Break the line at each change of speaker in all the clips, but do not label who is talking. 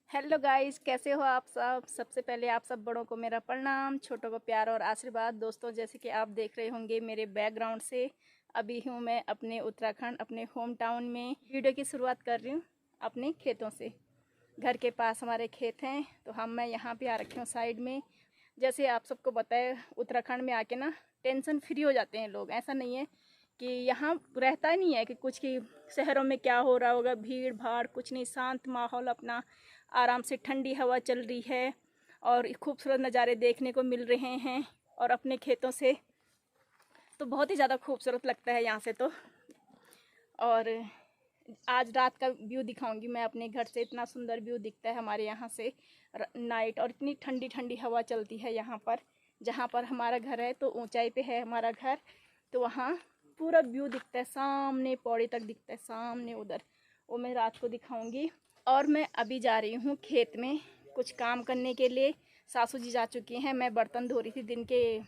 Hello guys, कैसे हो आप सब। सबसे पहले आप सब बड़ों को मेरा प्रणाम, छोटों को प्यार और आशीर्वाद। दोस्तों, जैसे कि आप देख रहे होंगे मेरे बैकग्राउंड से, अभी हूँ मैं अपने उत्तराखंड, अपने होम टाउन में। वीडियो की शुरुआत कर रही हूँ अपने खेतों से। घर के पास हमारे खेत हैं, तो मैं यहाँ पे आ रखी हूँ साइड में। जैसे आप सबको पता है, उत्तराखंड में आके ना टेंशन फ्री हो जाते हैं लोग। ऐसा नहीं है कि यहाँ रहता नहीं है कि कुछ कि शहरों में क्या हो रहा होगा, भीड़ भाड़ कुछ नहीं, शांत माहौल, अपना आराम से ठंडी हवा चल रही है और खूबसूरत नज़ारे देखने को मिल रहे हैं। और अपने खेतों से तो बहुत ही ज़्यादा खूबसूरत लगता है यहाँ से तो। और आज रात का व्यू दिखाऊंगी मैं अपने घर से। इतना सुंदर व्यू दिखता है हमारे यहाँ से नाइट, और इतनी ठंडी ठंडी हवा चलती है यहाँ पर। जहाँ पर हमारा घर है तो ऊंचाई पे है हमारा घर, तो वहाँ पूरा व्यू दिखता है, सामने पौड़ी तक दिखता है, सामने उधर। वो मैं रात को दिखाऊंगी। और मैं अभी जा रही हूँ खेत में कुछ काम करने के लिए। सासू जी जा चुकी हैं, मैं बर्तन धो रही थी। दिन के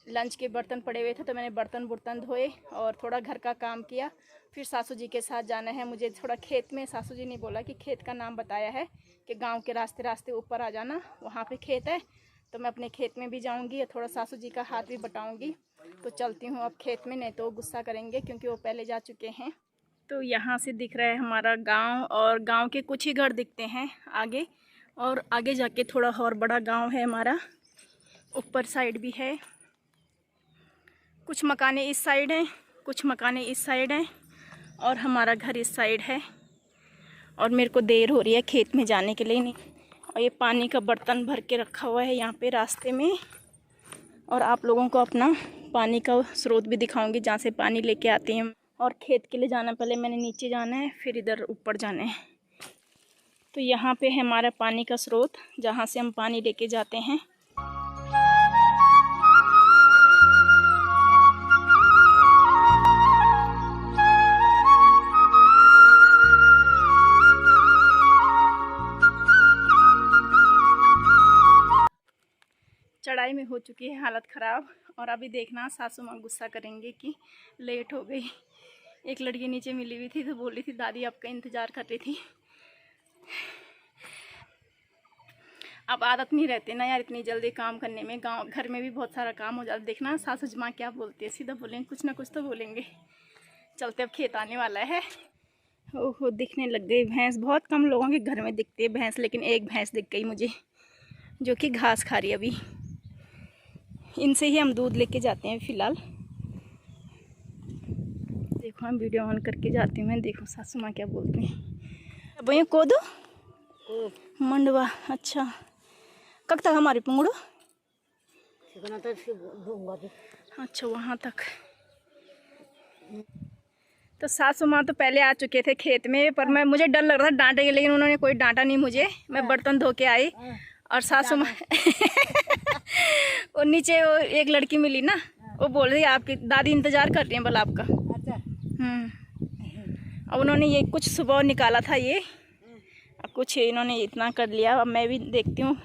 लंच के बर्तन पड़े हुए थे तो मैंने बर्तन धोए और थोड़ा घर का काम किया। फिर सासू जी के साथ जाना है मुझे थोड़ा खेत में। सासू जी ने बोला कि खेत का नाम बताया है कि गांव के रास्ते रास्ते ऊपर आ जाना, वहाँ पे खेत है। तो मैं अपने खेत में भी जाऊँगी और थोड़ा सासू जी का हाथ भी बटाऊँगी। तो चलती हूँ अब खेत में, नहीं तो गुस्सा करेंगे क्योंकि वो पहले जा चुके हैं। तो यहाँ से दिख रहा है हमारा गांव, और गांव के कुछ ही घर दिखते हैं आगे, और आगे जाके थोड़ा और बड़ा गांव है हमारा। ऊपर साइड भी है, कुछ मकाने इस साइड हैं, कुछ मकाने इस साइड हैं, और हमारा घर इस साइड है। और मेरे को देर हो रही है खेत में जाने के लिए नहीं। और ये पानी का बर्तन भर के रखा हुआ है यहाँ पे रास्ते में। और आप लोगों को अपना पानी का स्रोत भी दिखाऊंगी जहाँ से पानी लेके आती हैं। और खेत के लिए जाना, पहले मैंने नीचे जाना है फिर इधर ऊपर जाना है। तो यहाँ पे है हमारा पानी का स्रोत जहाँ से हम पानी लेके जाते हैं। चढ़ाई में हो चुकी है हालत ख़राब। और अभी देखना सासू माँ गुस्सा करेंगे कि लेट हो गई। एक लड़की नीचे मिली हुई थी तो बोल रही थी दादी आपका इंतज़ार कर रही थी। अब आदत नहीं रहती ना यार इतनी जल्दी काम करने में। गांव घर में भी बहुत सारा काम हो जाता। देखना सासू माँ क्या बोलती है, सीधा बोलेंगे, कुछ ना कुछ तो बोलेंगे। चलते अब खेत आने वाला है। ओहो, दिखने लग गई भैंस। बहुत कम लोगों के घर में दिखती है भैंस, लेकिन एक भैंस दिख गई मुझे जो कि घास खा रही है अभी। इनसे ही हम दूध लेके जाते हैं फ़िलहाल। देखो हम वीडियो ऑन करके जाती हूँ मैं। देखो सासू माँ क्या बोलती हैं। भैया को दो मंडवा। अच्छा, कब तक हमारी पुंगड़ो? अच्छा, वहाँ तक। तो सासू माँ तो पहले आ चुके थे खेत में, पर मुझे डर लग रहा था डांटेंगे, लेकिन उन्होंने कोई डांटा नहीं मुझे। मैं बर्तन धो के आई और सासू माँ और नीचे वो एक लड़की मिली ना, वो बोल रही आपकी दादी इंतजार कर रही है बोला आपका। अब उन्होंने ये कुछ सुबह निकाला था, ये कुछ इन्होंने इतना कर लिया। अब मैं भी देखती हूँ।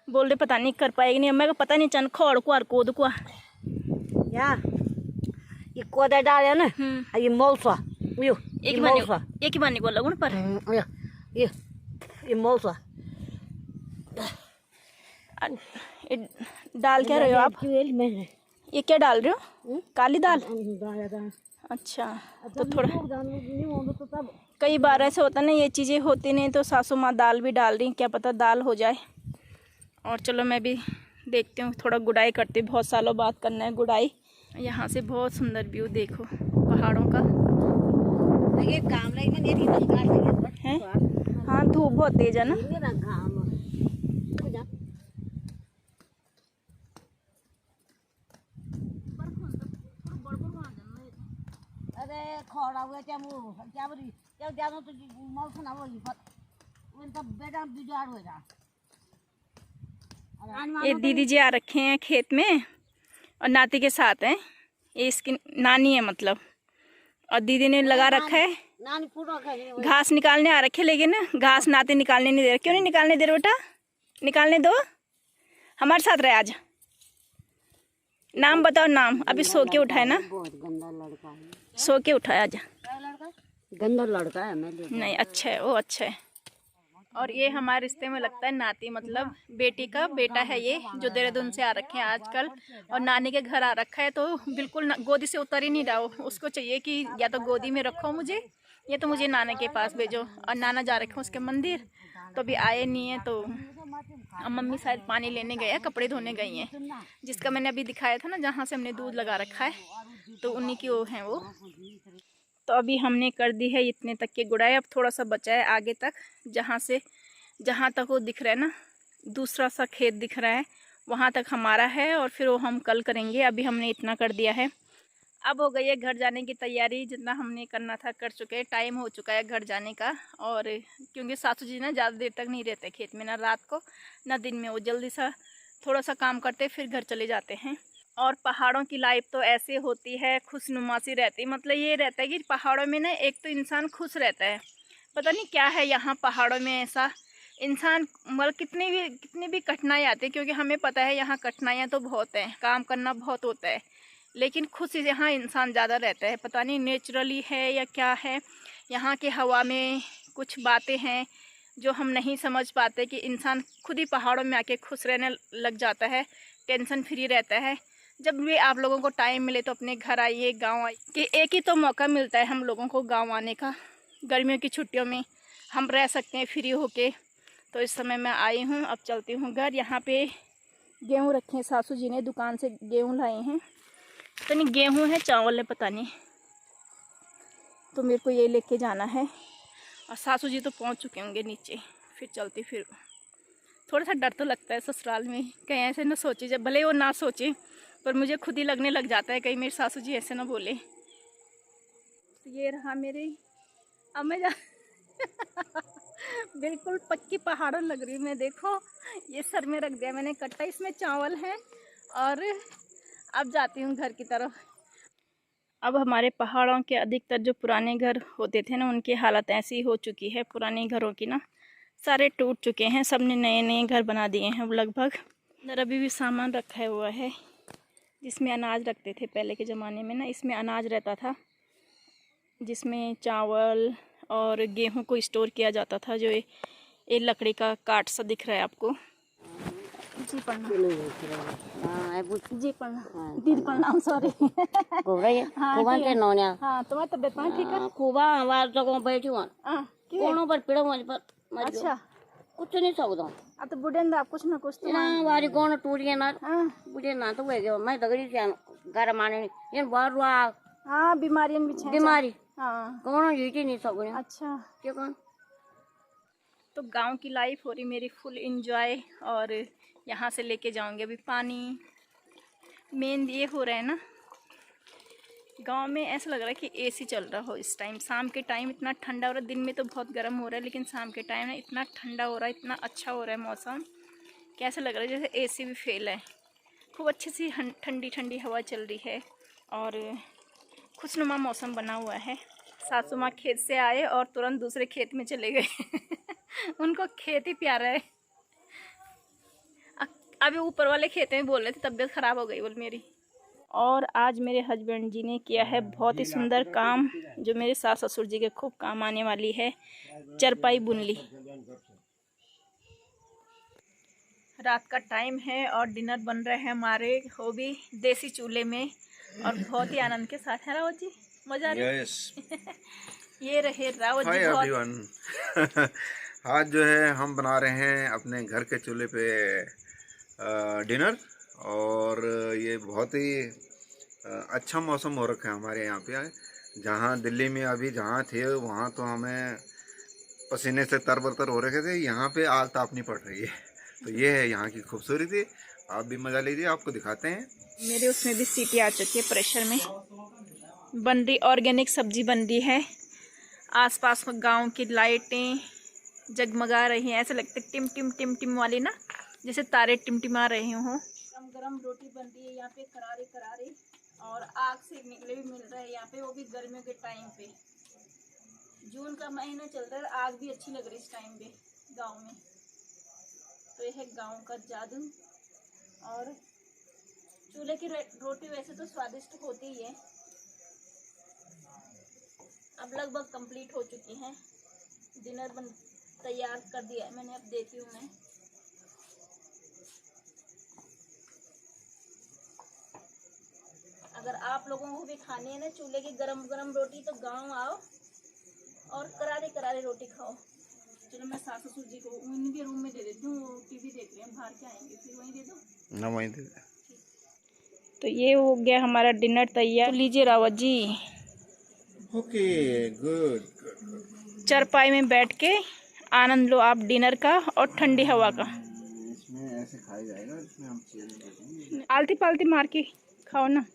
बोल रहे पता नहीं कर पाएगी नहीं। मैं को पता नहीं चन खोड़ को और कोद को
यार ये कोदा डाले ना, ये मौसा यो
एक ही बानी को लगुन पर
ये मौसा
डाल क्या रहे हो आप? ये क्या डाल रहे हो? काली दाल। अच्छा, तो थोड़ा कई बार ऐसे होता ना, ये चीज़ें होती नहीं तो सासू माँ दाल भी डाल रही, क्या पता दाल हो जाए। और चलो मैं भी देखती हूँ, थोड़ा गुड़ाई करती। बहुत सालों बाद करना है गुड़ाई। यहाँ से बहुत सुंदर व्यू देखो पहाड़ों का है। हाँ, धूप बहुत तेज है ना।
अरे खड़ा हुआ क्या मुंह क्या बोली क्या जानो तो मौसम ना वही पर उनका बेटा बिगाड़ होगा।
ये दीदी जी आ रखे हैं खेत में और नाती के साथ हैं। ये इसकी नानी है मतलब। और दीदी ने लगा रखा है घास निकालने आ रखे, लेकिन घास नाती निकालने नहीं दे रहे। क्यों नहीं निकालने दे रहे बेटा? निकालने दो, हमारे साथ रहे आज। नाम बताओ नाम। अभी सो के उठाए ना?
बहुत गंदा लड़का है।
सो के उठाया आज।
गंदा लड़का है। मैं
नहीं, अच्छा है वो, अच्छा है। और ये हमारे रिश्ते में लगता है नाती, मतलब बेटी का बेटा है ये, जो देहरादून से आ रखे हैं आजकल और नानी के घर आ रखा है। तो बिल्कुल गोदी से उतर ही नहीं रहा हो, उसको चाहिए कि या तो गोदी में रखो मुझे या तो मुझे नाना के पास भेजो। और नाना जा रखे हैं उसके मंदिर, तो अभी आए नहीं है। तो अब मम्मी शायद पानी लेने गए हैं, कपड़े धोने गई हैं, जिसका मैंने अभी दिखाया था ना, जहाँ से हमने दूध लगा रखा है, तो उन्हीं की वो है वो। तो अभी हमने कर दी है इतने तक की गुड़ाई, अब थोड़ा सा बचा है आगे तक, जहाँ तक वो दिख रहा है ना, दूसरा सा खेत दिख रहा है, वहाँ तक हमारा है और फिर वो हम कल करेंगे। अभी हमने इतना कर दिया है। अब हो गई है घर जाने की तैयारी, जितना हमने करना था कर चुके हैं। टाइम हो चुका है घर जाने का। और क्योंकि सासू जी ना ज़्यादा देर तक नहीं रहते खेत में, ना रात को ना दिन में, वो जल्दी सा थोड़ा सा काम करते फिर घर चले जाते हैं। और पहाड़ों की लाइफ तो ऐसे होती है, खुशनुमा सी रहती, मतलब ये रहता है कि पहाड़ों में ना एक तो इंसान खुश रहता है, पता नहीं क्या है यहाँ पहाड़ों में ऐसा। इंसान मतलब कितनी भी कठिनाई आती है, क्योंकि हमें पता है यहाँ कठिनाइयाँ तो बहुत हैं, काम करना बहुत होता है, लेकिन खुश यहाँ इंसान ज़्यादा रहता है। पता नहीं नेचुरली है या क्या है, यहाँ की हवा में कुछ बातें हैं जो हम नहीं समझ पाते, कि इंसान खुद ही पहाड़ों में आके खुश रहने लग जाता है, टेंशन फ्री रहता है। जब भी आप लोगों को टाइम मिले तो अपने घर आइए, गांव आइए, कि एक ही तो मौका मिलता है हम लोगों को गांव आने का। गर्मियों की छुट्टियों में हम रह सकते हैं फ्री होके। तो इस समय मैं आई हूँ, अब चलती हूँ घर। यहाँ पे गेहूँ रखे हैं, सासू जी ने दुकान से गेहूँ लाए हैं, पता नहीं गेहूँ है चावल है पता नहीं, तो मेरे को ये लेके जाना है। और सासू जी तो पहुँच चुके होंगे नीचे, फिर चलती। फिर थोड़ा सा डर तो लगता है ससुराल में, कहीं ऐसे ना सोचे, जब भले वो ना सोचे पर मुझे खुद ही लगने लग जाता है कहीं मेरे सासू जी ऐसे ना बोले। तो ये रहा मेरे, अब मैं जा बिल्कुल पक्की पहाड़ों लग रही मैं, देखो ये सर में रख दिया मैंने कट्टा, इसमें चावल है। और अब जाती हूँ घर की तरफ। अब हमारे पहाड़ों के अधिकतर जो पुराने घर होते थे ना, उनकी हालत ऐसी हो चुकी है, पुराने घरों की ना सारे टूट चुके हैं, सबने नए नए घर बना दिए हैं लगभग। अंदर अभी भी सामान रखा हुआ है, जिसमें अनाज रखते थे पहले के ज़माने में ना, इसमें अनाज रहता था, जिसमें चावल और गेहूं को स्टोर किया जाता था। जो ये लकड़ी का काट सा दिख रहा है आपको। जी प्रणाम। जी प्रणाम। दीदी प्रणाम, सॉरी। हाँ तुम्हारी तबियत ठीक है?
खूबा हमारे जगह बैठी हुआ कोनो पर पिड़ो मुझ पर।
अच्छा
कुछ नहीं सकता।
अब तो बुढ़े ना कुछ ना कुछ तो
ना वारी कौन टूटी ना बुढ़े ना तो गए मैं दगड़ी से घर माने ये बार रुआ।
हाँ बीमारियां भी हैं,
बीमारी
हाँ
कौन जीती नहीं सकते।
अच्छा
क्या कौन।
तो गांव की लाइफ हो रही मेरी फुल एंजॉय। और यहाँ से लेके जाऊंगे अभी पानी। मेन ये हो रहा है ना, गांव में ऐसा लग रहा है कि एसी चल रहा हो इस टाइम, शाम के टाइम इतना ठंडा हो रहा है। दिन में तो बहुत गर्म हो रहा है, लेकिन शाम के टाइम ना इतना ठंडा हो रहा है, इतना अच्छा हो रहा है मौसम, कैसा लग रहा है जैसे एसी भी फेल है। खूब अच्छी सी ठंडी ठंडी हवा चल रही है और खुशनुमा मौसम बना हुआ है। सासू माँ खेत से आए और तुरंत दूसरे खेत में चले गए उनको खेत ही प्यारा है। अभी ऊपर वाले खेत में बोल रहे थे तबीयत खराब हो गई बोल मेरी। और आज मेरे हस्बैंड जी ने किया है बहुत ही सुंदर काम, जो मेरे सास ससुर जी के खूब काम आने वाली है। चरपाई बुन ली। रात का टाइम है और डिनर बन रहे हैं हमारे, वो भी देसी चूल्हे में, और बहुत ही आनंद के साथ है। रावत जी मजा आ रहा है? ये रहे रावत जी।
बहुत आज जो है हम बना रहे हैं अपने घर के चूल्हे पे डिनर। और ये बहुत ही अच्छा मौसम हो रखा है हमारे यहाँ पे। जहाँ दिल्ली में अभी जहाँ थे वहाँ तो हमें पसीने से तरबतर हो रखे थे, यहाँ पे आग तापनी पड़ रही है। तो ये है यहाँ की खूबसूरती। आप भी मज़ा लीजिए, आपको दिखाते हैं।
मेरे उसमें भी सीटी आ चुकी है, प्रेशर में बन रही ऑर्गेनिक सब्जी बन रही है। आसपास में गांव की लाइटें जगमगा रही हैं, ऐसे लगता है टिम टिम टिम टिम वाली ना, जैसे तारे टिमटिमा रहे हों। गरम गरम रोटी बन रही है यहाँ पे, करारे करारे, और आग सेकने के लिए भी मिल रहा है यहाँ पे, वो भी गर्मियों के टाइम पे। जून का महीना चल रहा है, आग भी अच्छी लग रही है इस टाइम पे गाँव में। तो यह है गाँव का जादू। और चूल्हे की रोटी वैसे तो स्वादिष्ट होती ही है। अब लगभग कंप्लीट हो चुकी है, डिनर तैयार कर दिया है मैंने, अब देती हूँ मैं। अगर आप लोगों को भी खानी है ना चूल्हे की गरम गरम रोटी तो गांव आओ और करारे करारे रोटी खाओ। चलो मैं सास ससुर जी को उनके रूम में दे देती हूँ, वो टीवी देख रहे हैं, बाहर के आएंगे फिर वहीं दे दो
ना, वहीं दे दे।
तो ये हो गया हमारा डिनर तैयार, तो लीजिए Rawat ji.
Okay, good good.
चारपाई में बैठ के आनंद लो आप डिनर का और ठंडी हवा का।
इसमें ऐसे खाया जाएगा, इसमें हम चेयर में बैठेंगे।
आलती पालती मार के खाओ ना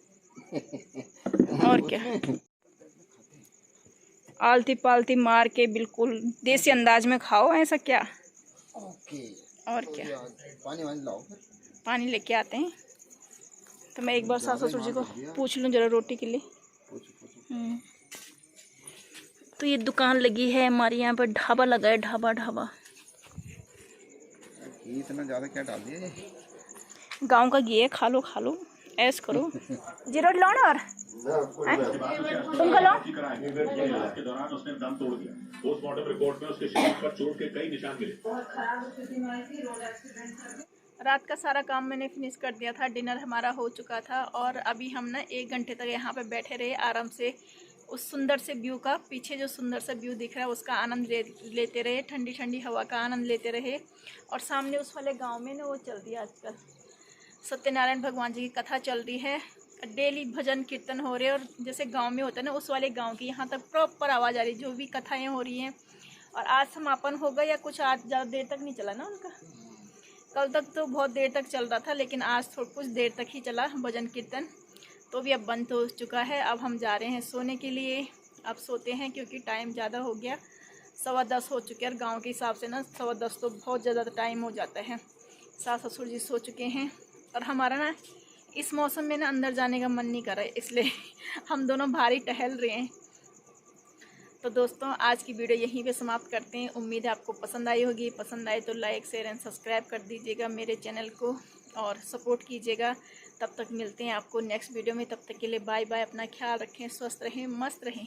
और क्या, आलती पालती मार के बिल्कुल देसी अंदाज में खाओ, ऐसा क्या।
ओके।
और क्या,
पानी वानी लाओ फिर।
पानी लेके आते हैं। तो मैं एक बार सास ससुर जी को पूछ लूँ जरा रोटी के लिए। तो ये दुकान लगी है हमारे यहाँ पर, ढाबा लगा है, ढाबा ढाबा।
इतना ज़्यादा क्या डाल दिया?
गांव का घी है, खा लो ऐश करो। जीरो लो ना, और तुम का लो।
के दौरान उसने दम तोड़ दिया। पोस्टमार्टम रिपोर्ट में उसके शरीर पर चोट के कई निशान मिले।
रात का सारा काम मैंने फिनिश कर दिया था, डिनर हमारा हो चुका था और अभी हम ना 1 घंटे तक यहाँ पे बैठे रहे आराम से, उस सुंदर से व्यू का, पीछे जो सुंदर सा व्यू दिख रहा है उसका आनंद लेते रहे, ठंडी ठंडी हवा का आनंद लेते रहे। और सामने उस वाले गांव में ना वो चल रही है आजकल, सत्यनारायण भगवान जी की कथा चल रही है, डेली भजन कीर्तन हो रहे हैं। और जैसे गांव में होता है ना, उस वाले गांव की यहाँ तक प्रॉपर आवाज़ आ रही है, जो भी कथाएँ हो रही हैं। और आज समापन होगा या कुछ, आज ज़्यादा देर तक नहीं चला ना उनका, कल तक तो बहुत देर तक चल रहा था, लेकिन आज थोड़ा कुछ देर तक ही चला भजन कीर्तन, तो भी अब बंद हो चुका है। अब हम जा रहे हैं सोने के लिए, अब सोते हैं क्योंकि टाइम ज़्यादा हो गया, 10:15 हो चुके हैं। और गांव के हिसाब से ना 10:15 तो बहुत ज़्यादा टाइम हो जाता है। सास ससुर जी सो चुके हैं और हमारा ना इस मौसम में ना अंदर जाने का मन नहीं कर रहा है, इसलिए हम दोनों बाहर ही टहल रहे हैं। तो दोस्तों आज की वीडियो यहीं पे समाप्त करते हैं। उम्मीद है आपको पसंद आई होगी, पसंद आए तो लाइक शेयर एंड सब्सक्राइब कर दीजिएगा मेरे चैनल को और सपोर्ट कीजिएगा। तब तक मिलते हैं आपको नेक्स्ट वीडियो में, तब तक के लिए बाय बाय, अपना ख्याल रखें, स्वस्थ रहें, मस्त रहें।